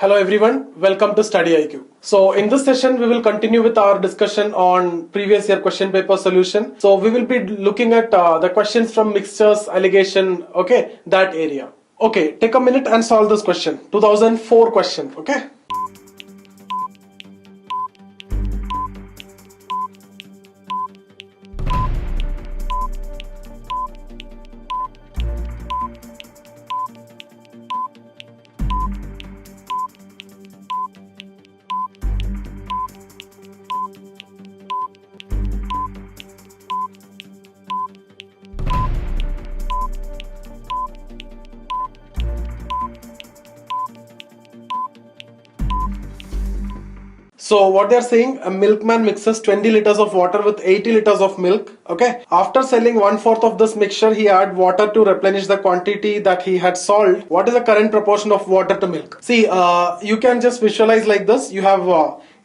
Hello everyone, welcome to StudyIQ. So in this session we will continue with our discussion on previous year question paper solution. So we will be looking at the questions from mixtures, allegation, okay, that area. Okay, take a minute and solve this question. 2004 question, okay. So what they are saying, a milkman mixes 20 liters of water with 80 liters of milk. Okay. After selling 1/4 of this mixture, he add water to replenish the quantity that he had sold. What is the current proportion of water to milk? See, you can just visualize like this. You have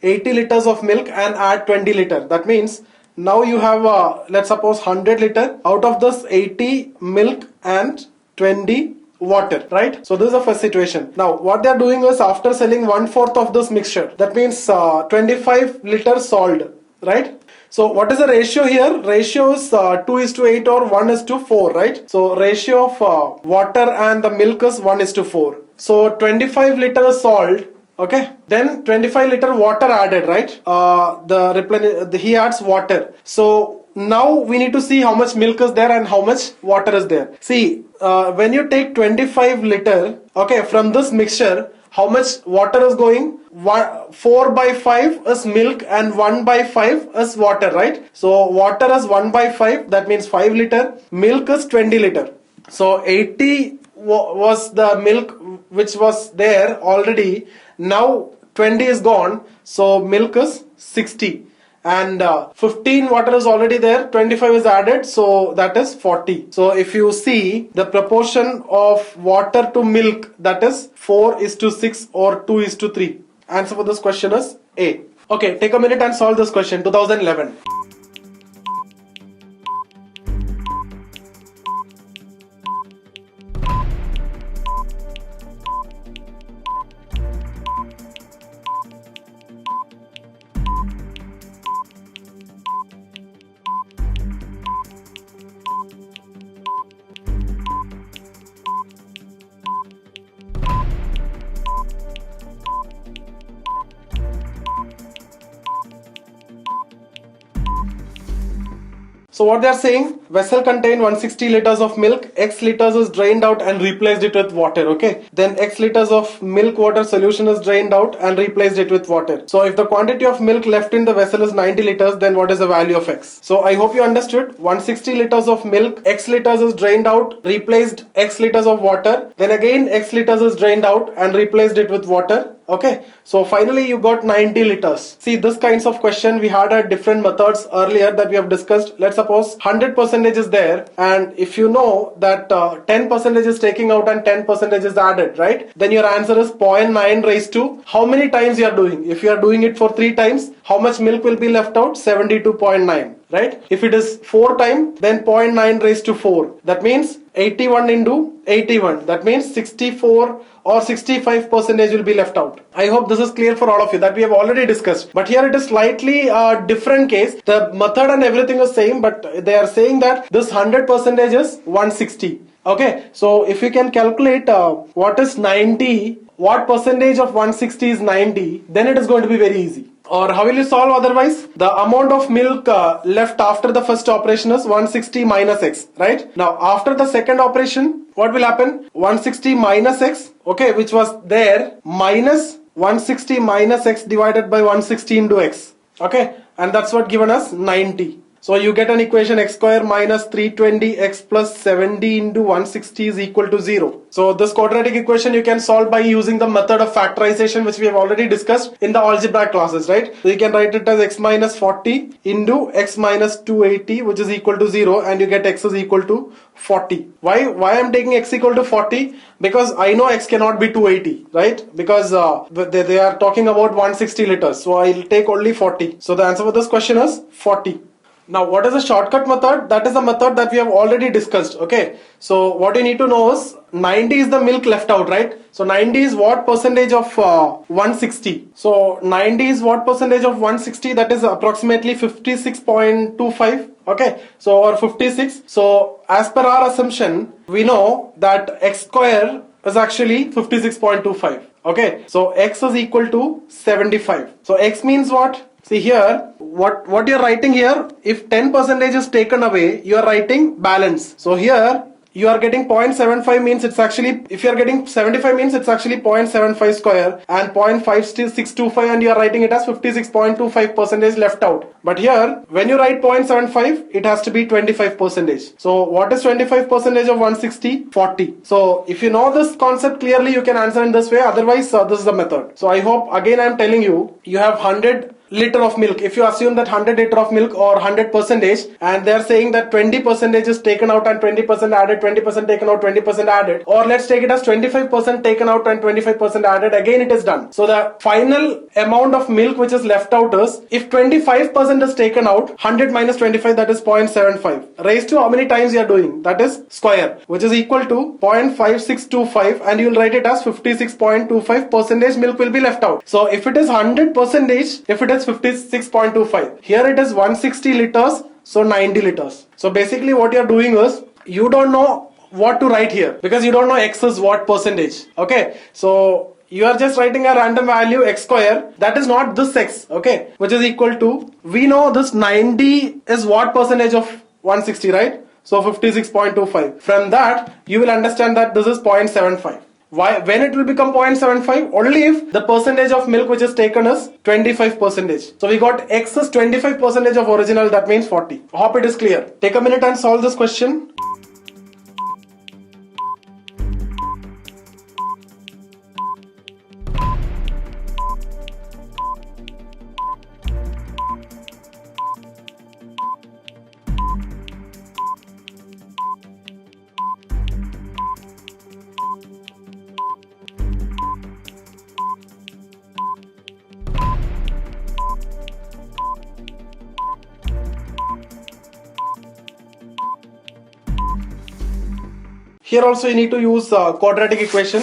80 liters of milk and add 20 liter. That means now you have, let's suppose 100 liter. Out of this 80 milk and 20 water, right? So this is the first situation. Now what they are doing is, after selling 1/4 of this mixture, that means 25 liters sold, right? So what is the ratio here? Ratio is 2:8 or 1:4, right? So ratio of water and the milk is 1:4. So 25 liters sold. Okay, then 25 liter water added, right? He adds water. So now we need to see how much milk is there and how much water is there. See, when you take 25 liter, okay, from this mixture, how much water is going? 4/5 is milk and 1/5 is water, right? So water is 1/5, that means 5 liter. Milk is 20 liter. So 80 was the milk which was there already. Now 20 is gone, so milk is 60. And 15 water is already there, 25 is added, so that is 40. So if you see the proportion of water to milk, that is 4:6 or 2:3. Answer for this question is A. Okay, take a minute and solve this question. 2011. So what they are saying, vessel contain 160 liters of milk, X liters is drained out and replaced it with water, okay? Then X liters of milk water solution is drained out and replaced it with water. So if the quantity of milk left in the vessel is 90 liters, then what is the value of X? So I hope you understood. 160 liters of milk, X liters is drained out, replaced X liters of water. Then again X liters is drained out and replaced it with water. Okay, so finally you got 90 liters. See, this kinds of question we had at different methods earlier that we have discussed. Let's suppose 100% is there, and if you know that 10% is taking out and 10% is added, right? Then your answer is 0.9 raised to how many times you are doing. If you are doing it for 3 times, how much milk will be left out? 72.9. Right? If it is 4 times, then 0.9 raised to 4. That means 81 into 81. That means 64 or 65% will be left out. I hope this is clear for all of you, that we have already discussed. But here it is slightly a different case. The method and everything is same, but they are saying that this 100% is 160. Okay, so if you can calculate what is 90, what percentage of 160 is 90, then it is going to be very easy. Or how will you solve otherwise? The amount of milk left after the first operation is 160 minus X, right? Now after the second operation, what will happen? 160 minus X, okay, which was there, minus 160 minus X divided by 160 into X, okay, and that's what given us 90. So you get an equation x square minus 320x plus 70 into 160 is equal to 0. So this quadratic equation you can solve by using the method of factorization, which we have already discussed in the algebra classes, right? So you can write it as x minus 40 into x minus 280, which is equal to 0, and you get x is equal to 40. Why I'm taking x equal to 40? Because I know x cannot be 280, right? Because they are talking about 160 liters. So I'll take only 40. So the answer for this question is 40. Now, what is the shortcut method? That is a method that we have already discussed. Okay. So what you need to know is 90 is the milk left out, right? So 90 is what percentage of 160? So 90 is what percentage of 160? That is approximately 56.25. Okay. So or 56. So as per our assumption, we know that x square is actually 56.25. Okay. So x is equal to 75. So x means what? See here, what you're writing here, if 10% is taken away, you are writing balance. So here, you are getting 0.75 means it's actually, if you are getting 75 means it's actually 0.75 square and 0.5625 and you are writing it as 56.25% left out. But here, when you write 0.75, it has to be 25%. So what is 25% of 160? 40. So if you know this concept clearly, you can answer in this way. Otherwise, this is the method. So I hope, again I am telling you, you have 100 liter of milk. If you assume that 100 liter of milk or 100% and they are saying that 20% is taken out and 20% added, 20% taken out, 20% added, or let's take it as 25% taken out and 25% added, again it is done. So the final amount of milk which is left out is, if 25% is taken out, 100 minus 25, that is 0.75. Raised to how many times you are doing? That is square, which is equal to 0.5625, and you will write it as 56.25% milk will be left out. So if it is 100%, if it is 56.25. Here it is 160 liters, so 90 liters. So basically what you are doing is, you don't know what to write here because you don't know x is what percentage. Okay, so you are just writing a random value x square, that is not this x, okay, which is equal to, we know this 90 is what percentage of 160, right? So 56.25. From that you will understand that this is 0.75. Why? When it will become 0.75? Only if the percentage of milk which is taken is 25%. So we got x is 25% of original, that means 40. Hope it is clear. Take a minute and solve this question. Here also you need to use quadratic equation.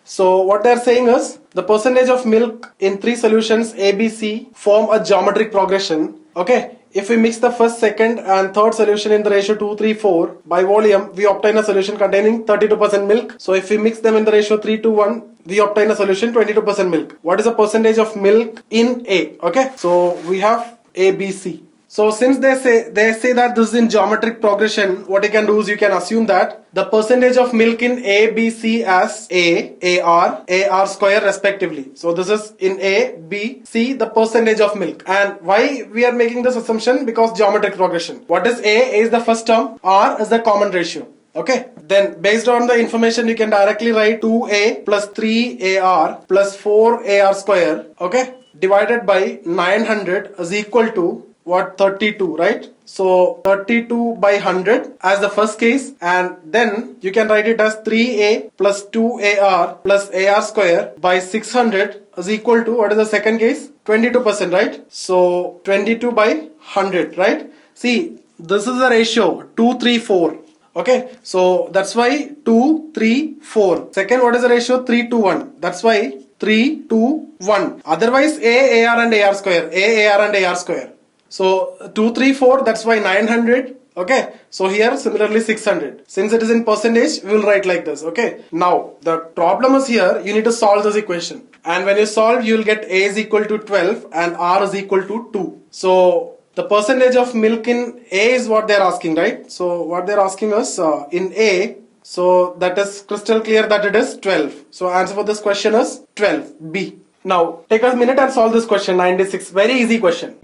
So what they are saying is, the percentage of milk in three solutions A, B, C form a geometric progression. Okay, if we mix the first, second and third solution in the ratio 2, 3, 4 by volume, we obtain a solution containing 32% milk. So if we mix them in the ratio 3 to 1, we obtain a solution 22% milk. What is the percentage of milk in A? Okay, so we have A, B, C. So since they say that this is in geometric progression, what you can do is you can assume that the percentage of milk in A, B, C as A, AR square respectively. So this is in A, B, C, the percentage of milk. And why we are making this assumption? Because geometric progression. What is A? A is the first term, R is the common ratio. Okay, then based on the information you can directly write 2A plus 3AR plus 4AR square, okay, divided by 900 is equal to what? 32, right? So 32 by 100 as the first case, and then you can write it as 3A plus 2AR plus AR square by 600 is equal to, what is the second case? 22%, right? So 22 by 100, right? See, this is the ratio 2, 3, 4. Okay, so that's why 2, 3, 4. Second, what is the ratio? 3 to 1. That's why 3, 2, 1. Otherwise, A, AR and AR square. A, AR and AR square. So 2, 3, 4, that's why 900. Okay, so here similarly 600. Since it is in percentage, we will write like this. Okay, now the problem is here, you need to solve this equation. And when you solve, you will get A is equal to 12 and R is equal to 2. So the percentage of milk in A is what they are asking, right? So what they are asking us in A, so that is crystal clear that it is 12. So answer for this question is 12, B. Now take a minute and solve this question, 96. Very easy question.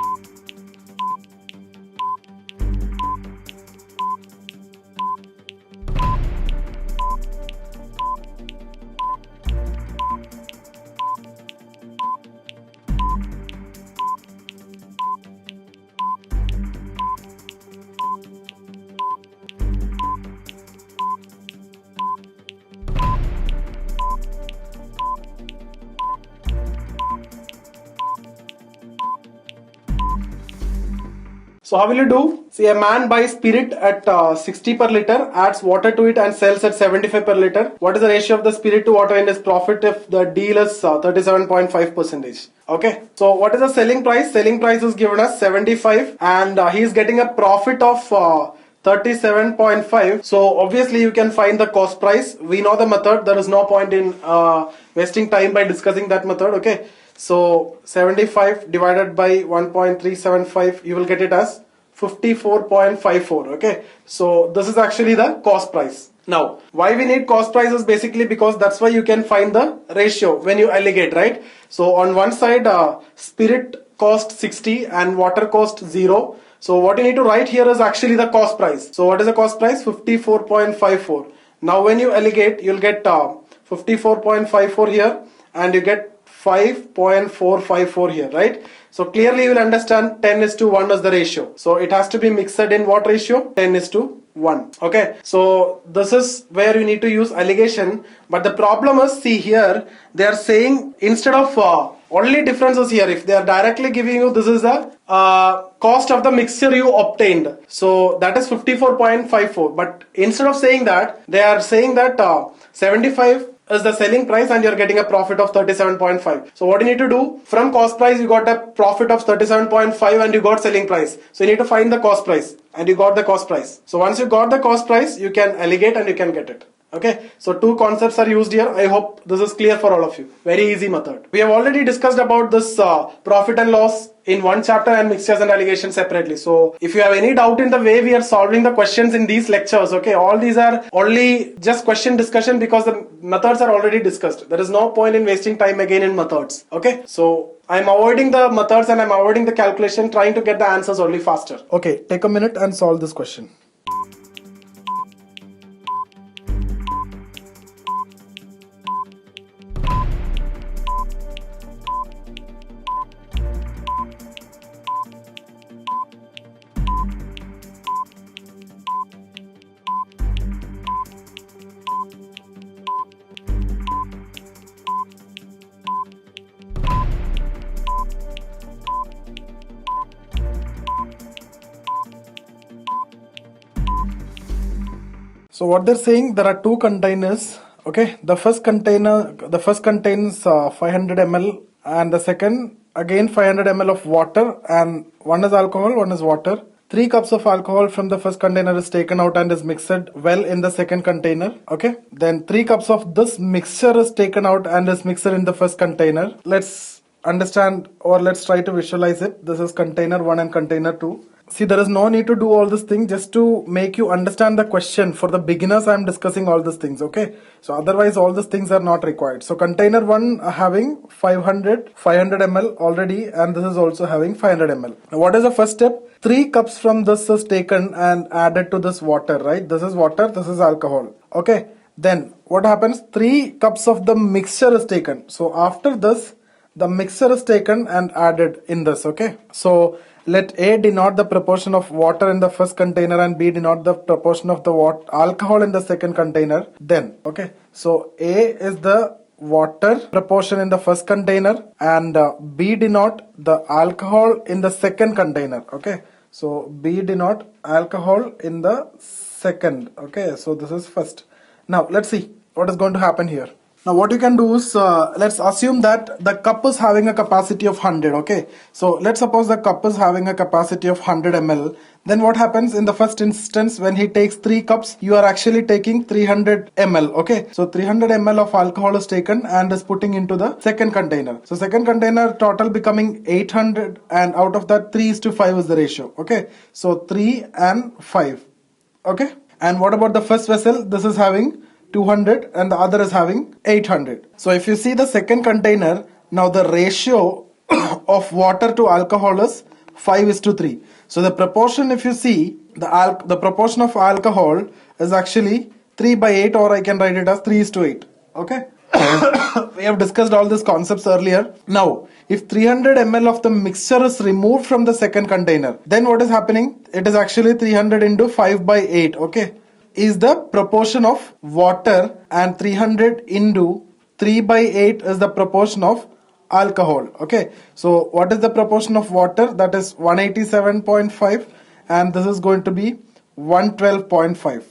So how will you do? See, a man buys spirit at 60 per liter, adds water to it and sells at 75 per liter. What is the ratio of the spirit to water in his profit if the deal is 37.5%? Okay, so what is the selling price? Selling price is given as 75 and he is getting a profit of 37.5. So obviously you can find the cost price. We know the method. There is no point in wasting time by discussing that method. Okay, so 75 divided by 1.375, you will get it as 54.54. Okay, so this is actually the cost price. Now, why we need cost price is basically because that's why you can find the ratio when you alligate, right? So on one side, spirit cost 60 and water cost 0. So what you need to write here is actually the cost price. So what is the cost price? 54.54. Now when you alligate, you'll get 54.54 here and you get 5.454 here, right? So clearly you will understand 10:1 is the ratio. So it has to be mixed in what ratio? 10:1. Okay, so this is where you need to use alligation. But the problem is, see here, they are saying instead of only difference is here. If they are directly giving you, this is the cost of the mixture you obtained. So that is 54.54. But instead of saying that, they are saying that 75 is the selling price and you're getting a profit of 37.5. So what you need to do, from cost price you got a profit of 37.5 and you got selling price. So you need to find the cost price and you got the cost price. So once you got the cost price, you can alligate and you can get it. Okay, so two concepts are used here. I hope this is clear for all of you. Very easy method. We have already discussed about this profit and loss in one chapter and mixtures and alligation separately. So if you have any doubt in the way we are solving the questions in these lectures, okay, all these are only just question discussion because the methods are already discussed. There is no point in wasting time again in methods. Okay, so I'm avoiding the methods and I'm avoiding the calculation, trying to get the answers only faster. Okay, take a minute and solve this question. So what they're saying, there are two containers. Okay, the first contains 500 ml and the second again 500 ml of water, and one is alcohol, one is water. 3 cups of alcohol from the first container is taken out and is mixed well in the second container. Okay, then 3 cups of this mixture is taken out and is mixed in the first container. Let's understand, or let's try to visualize it. This is container 1 and container 2. See, there is no need to do all this thing, just to make you understand the question. For the beginners, I am discussing all these things, okay? So otherwise, all these things are not required. So container 1 having 500 ml already, and this is also having 500 ml. Now what is the first step? 3 cups from this is taken and added to this water, right? This is water, this is alcohol, okay? Then what happens? 3 cups of the mixture is taken. So after this, the mixture is taken and added in this, okay? So let A denote the proportion of water in the first container and B denote the proportion of the alcohol in the second container. Then, okay, so A is the water proportion in the first container and B denote the alcohol in the second container. Okay, so B denote alcohol in the second. Okay, so this is first. Now let's see what is going to happen here. Now what you can do is, let's assume that the cup is having a capacity of 100, okay. So let's suppose the cup is having a capacity of 100 ml. Then what happens in the first instance, when he takes 3 cups, you are actually taking 300 ml, okay. So 300 ml of alcohol is taken and is putting into the second container. So second container total becoming 800, and out of that 3:5 is the ratio, okay. So 3 and 5, okay. And what about the first vessel? This is having 200 and the other is having 800. So if you see the second container, now the ratio of water to alcohol is 5:3. So the proportion, if you see, the proportion of alcohol is actually 3/8, or I can write it as 3:8. Okay. We have discussed all these concepts earlier. Now, if 300 ml of the mixture is removed from the second container, then what is happening? It is actually 300 into 5/8. Okay. Is the proportion of water, and 300 into 3/8 is the proportion of alcohol. Okay, so what is the proportion of water? That is 187.5, and this is going to be 112.5.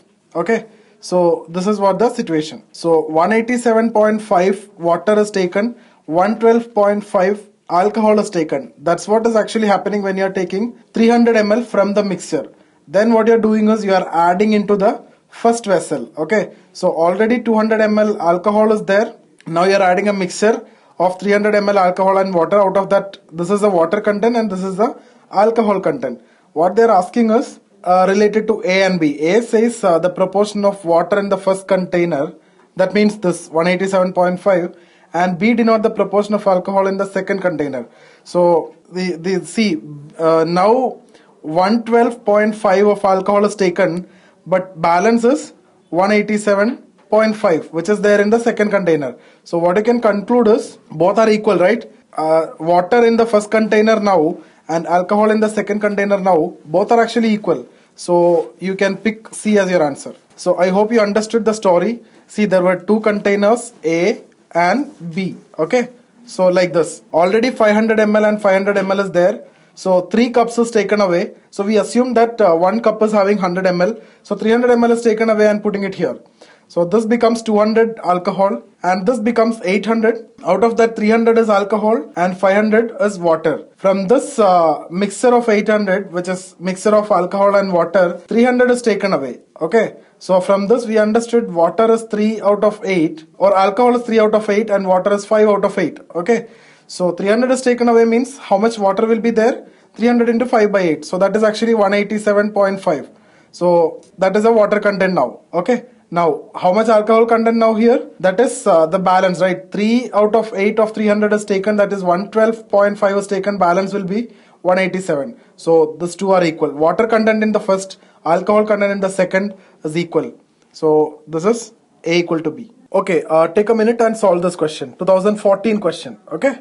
Okay, so this is what the situation. So 187.5 water is taken, 112.5 alcohol is taken. That's what is actually happening when you are taking 300 ml from the mixture. Then what you are doing is you are adding into the first vessel. Okay, so already 200 ml alcohol is there. Now you are adding a mixture of 300 ml alcohol and water. Out of that, this is the water content and this is the alcohol content. What they are asking us related to A and B. A says the proportion of water in the first container, that means this 187.5, and B denote the proportion of alcohol in the second container. So the see now 112.5 of alcohol is taken, but balance is 187.5, which is there in the second container. So what you can conclude is both are equal, right? Water in the first container now and alcohol in the second container now, both are actually equal. So you can pick C as your answer. So I hope you understood the story. See, there were two containers, A and B. Okay, so like this, already 500 ml and 500 ml is there. So 3 cups is taken away. So we assume that 1 cup is having 100 ml. So 300 ml is taken away and putting it here. So this becomes 200 alcohol and this becomes 800. Out of that 300 is alcohol and 500 is water. From this mixture of 800, which is mixture of alcohol and water, 300 is taken away. Okay. So from this we understood water is 3 out of 8 or alcohol is 3 out of 8 and water is 5 out of 8. Okay. So 300 is taken away means how much water will be there? 300 into 5 by 8. So that is actually 187.5. So that is the water content now. Okay. Now, how much alcohol content now here? That is the balance, right? 3 out of 8 of 300 is taken. That is 112.5 is taken. Balance will be 187. So these two are equal. Water content in the first, alcohol content in the second is equal. So this is A equal to B. Okay, take a minute and solve this question. 2014 question. Okay.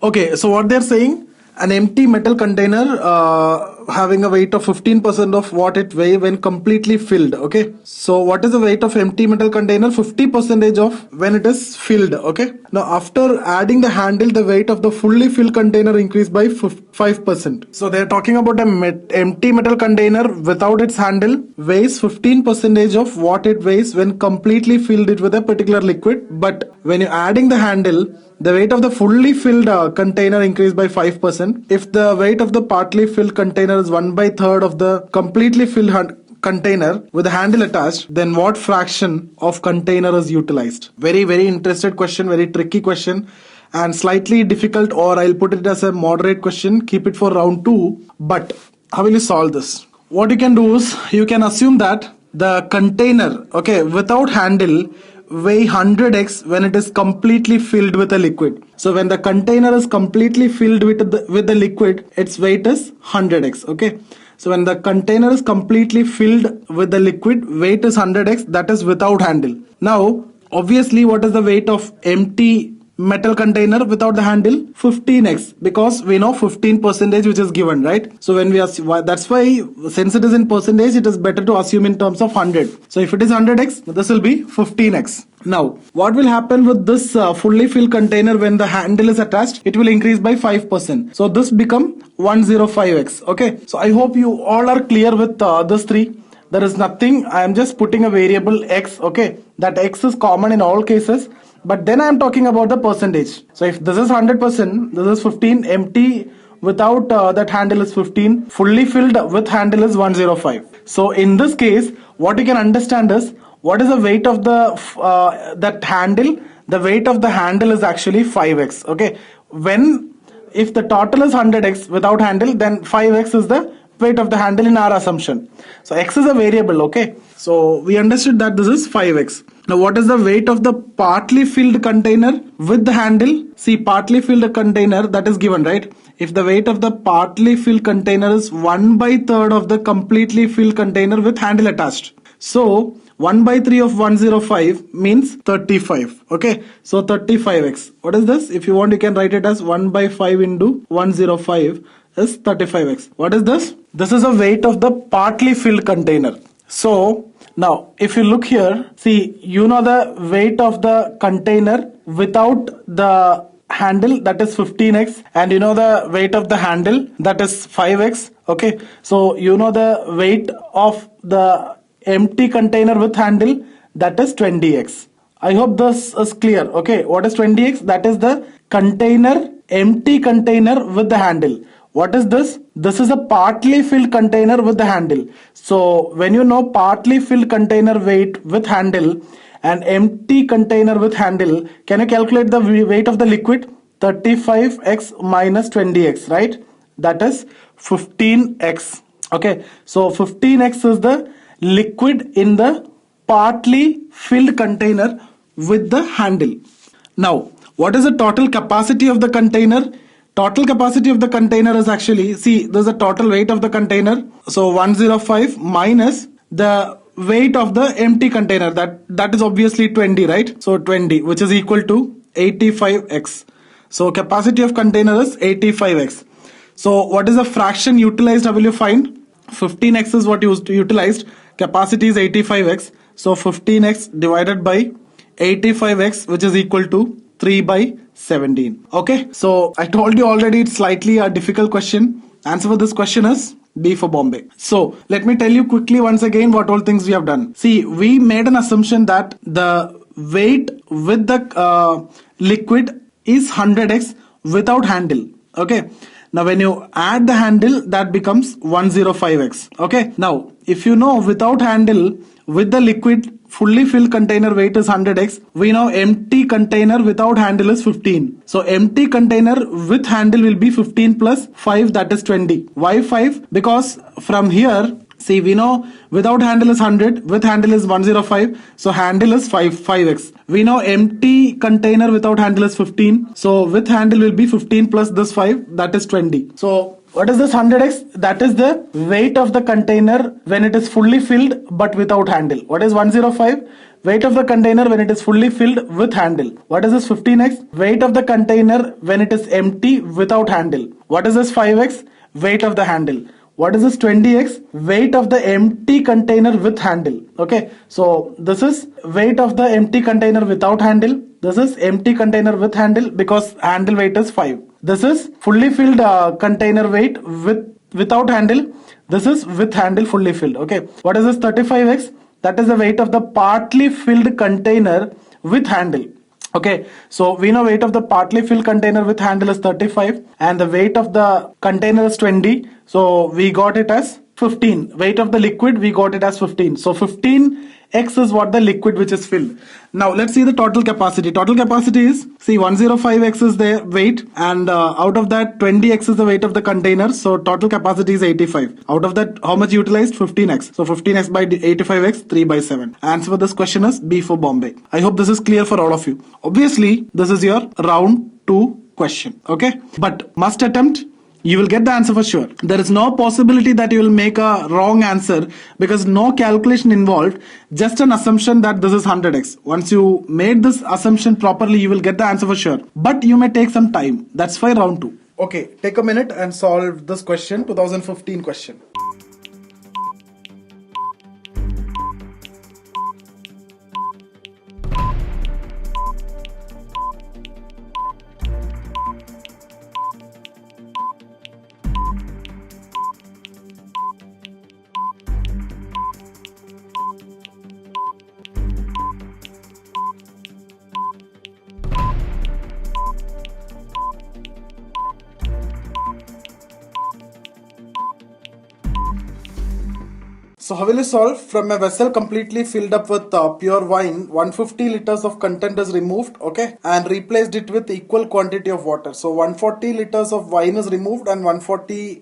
Okay, so what they're saying, an empty metal container having a weight of 15% of what it weigh when completely filled. Okay, so what is the weight of empty metal container? 50% of when it is filled. Okay, now after adding the handle, the weight of the fully filled container increased by 5%. So they're talking about an empty metal container without its handle weighs 15% of what it weighs when completely filled it with a particular liquid, but when you're adding the handle, the weight of the fully filled container increased by 5%. If the weight of the partly filled container is 1/3 of the completely filled container with a handle attached, then what fraction of container is utilized? Very, very interested question, very tricky question and slightly difficult, or I'll put it as a moderate question. Keep it for round 2. But how will you solve this? What you can do is you can assume that the container, okay, without handle weigh 100x when it is completely filled with a liquid. So when the container is completely filled with the liquid, its weight is 100x. Okay, so when the container is completely filled with the liquid, weight is 100x, that is without handle. Now obviously what is the weight of empty metal container without the handle? 15x, because we know 15% which is given, right? So when we assume, that's why since it is in percentage, it is better to assume in terms of 100. So if it is 100x, this will be 15x. Now what will happen with this fully filled container when the handle is attached? It will increase by 5%. So this become 105x. Okay, so I hope you all are clear with this three. There is nothing, I am just putting a variable x. Okay, that x is common in all cases, but then I am talking about the percentage. So if this is 100%, this is 15, empty without that handle is 15, fully filled with handle is 105. So in this case, what you can understand is, what is the weight of the that handle? The weight of the handle is actually 5x. Okay, if the total is 100x without handle, then 5x is the weight of the handle in our assumption. So x is a variable, okay? So we understood that this is 5x. Now what is the weight of the partly filled container with the handle? See, partly filled container, that is given, right? If the weight of the partly filled container is 1/3 of the completely filled container with handle attached. So 1/3 of 105 means 35. Okay, so 35x. What is this? If you want, you can write it as 1/5 into 105 is 35x. What is this? This is a weight of the partly filled container. So now if you look here, see, you know the weight of the container without the handle, that is 15x, and you know the weight of the handle, that is 5x. Okay, so you know the weight of the empty container with handle, that is 20x. I hope this is clear. Okay, what is 20x? That is the container, empty container with the handle. What is this? This is a partly filled container with the handle. So when you know partly filled container weight with handle and empty container with handle, can you calculate the weight of the liquid? 35x minus 20x, right? That is 15x. Okay, so 15x is the liquid in the partly filled container with the handle. Now, what is the total capacity of the container? Total capacity of the container is actually, see, there's a total weight of the container. So 105 minus the weight of the empty container, that is obviously 20, right? So 20, which is equal to 85x. So capacity of container is 85x. So what is the fraction utilized? How will you find? 15x is what you utilized. Capacity is 85x. So 15x divided by 85x, which is equal to 3/17. Okay, so I told you already it's slightly a difficult question. Answer for this question is B for Bombay. So let me tell you quickly once again what all things we have done. See, we made an assumption that the weight with the liquid is 100x without handle. Okay, now when you add the handle, that becomes 105x. Okay, now if you know without handle with the liquid fully filled container weight is 100x, we know empty container without handle is 15. So empty container with handle will be 15 plus 5, that is 20. Why 5? Because from here, see, we know without handle is 100, with handle is 105, so handle is 5x. We know empty container without handle is 15, so with handle will be 15 plus this 5, that is 20. So what is this 100x? That is the weight of the container when it is fully filled but without handle. What is 105? Weight of the container when it is fully filled with handle. What is this 15x? Weight of the container when it is empty without handle. What is this 5x? Weight of the handle. What is this 20x? Weight of the empty container with handle. Okay, so this is weight of the empty container without handle. This is empty container with handle because handle weight is 5. This is fully filled container weight without handle. This is with handle fully filled. Okay, what is this 35x? That is the weight of the partly filled container with handle. Okay, so we know weight of the partly filled container with handle is 35 and the weight of the container is 20. So we got it as 15. Weight of the liquid, we got it as 15. So 15x is what the liquid which is filled. Now let's see the total capacity. Total capacity is, see, 105x is the weight, and out of that 20x is the weight of the container. So total capacity is 85. Out of that, how much utilized? 15x. So 15x by 85x, 3/7. Answer for this question is B for Bombay. I hope this is clear for all of you. Obviously, this is your round 2 question. Okay, but must attempt. You will get the answer for sure. There is no possibility that you will make a wrong answer because no calculation involved, just an assumption that this is 100x. Once you made this assumption properly, you will get the answer for sure. But you may take some time. That's why round 2. Okay, take a minute and solve this question, 2015 question. So how will you solve? From a vessel completely filled up with pure wine, 150 liters of content is removed, okay, and replaced it with equal quantity of water. So 140 liters of wine is removed and 140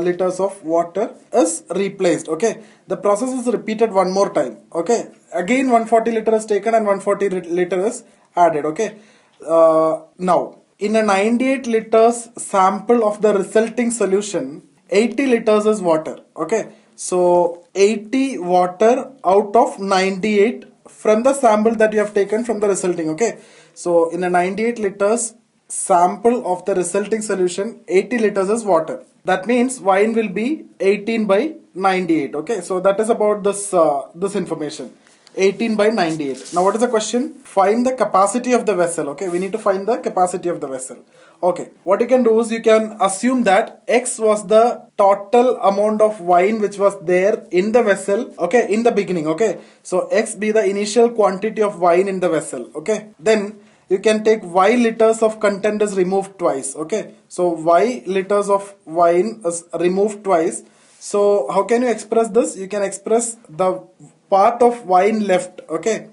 liters of water is replaced, okay. The process is repeated one more time, okay. Again 140 liter is taken and 140 liter is added, okay. Now, in a 98 liters sample of the resulting solution, 80 liters is water, okay. So 80 water out of 98 from the sample that you have taken from the resulting, okay. So in a 98 liters sample of the resulting solution, 80 liters is water. That means wine will be 18 by 98, okay. So that is about this this information. 18 by 98. Now what is the question? Find the capacity of the vessel, okay. We need to find the capacity of the vessel. Okay, what you can do is you can assume that X was the total amount of wine which was there in the vessel, okay, in the beginning, okay. So X be the initial quantity of wine in the vessel, okay. Then you can take Y liters of content is removed twice, okay. So Y liters of wine is removed twice. So how can you express this? You can express the part of wine left, okay,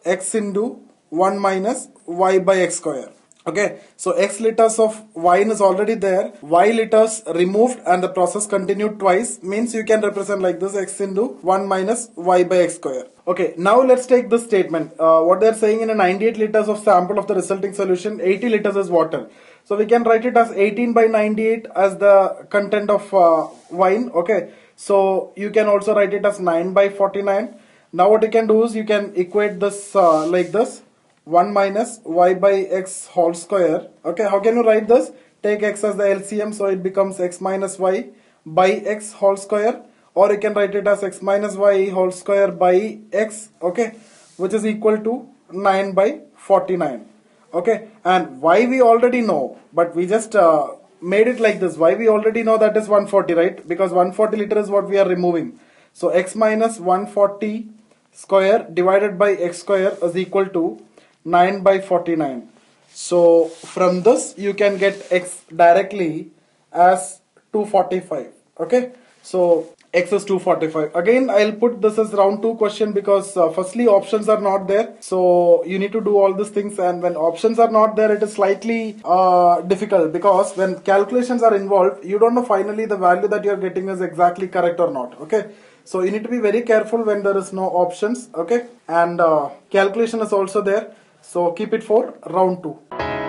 X into 1 minus Y by X square. Okay, so X liters of wine is already there, Y liters removed and the process continued twice, means you can represent like this, X into 1 minus Y by X square. Okay, now let's take this statement. What they are saying, in a 98 liters of sample of the resulting solution, 80 liters is water. So we can write it as 18 by 98 as the content of wine, okay. So you can also write it as 9 by 49. Now what you can do is you can equate this like this. 1 minus Y by X whole square. Okay, how can you write this? Take X as the LCM, so it becomes X minus Y by X whole square, or you can write it as X minus Y whole square by X, okay, which is equal to 9 by 49. Okay, and Y we already know, but we just made it like this. Y we already know, that is 140, right? Because 140 liter is what we are removing. So X minus 140 square divided by X square is equal to 9 by 49. So from this you can get X directly as 245. Okay, so X is 245. Again, I'll put this as round 2 question because firstly options are not there. So you need to do all these things, and when options are not there, it is slightly difficult, because when calculations are involved, you don't know finally the value that you are getting is exactly correct or not. Okay. So you need to be very careful when there is no options, okay, and calculation is also there. So keep it for round 2.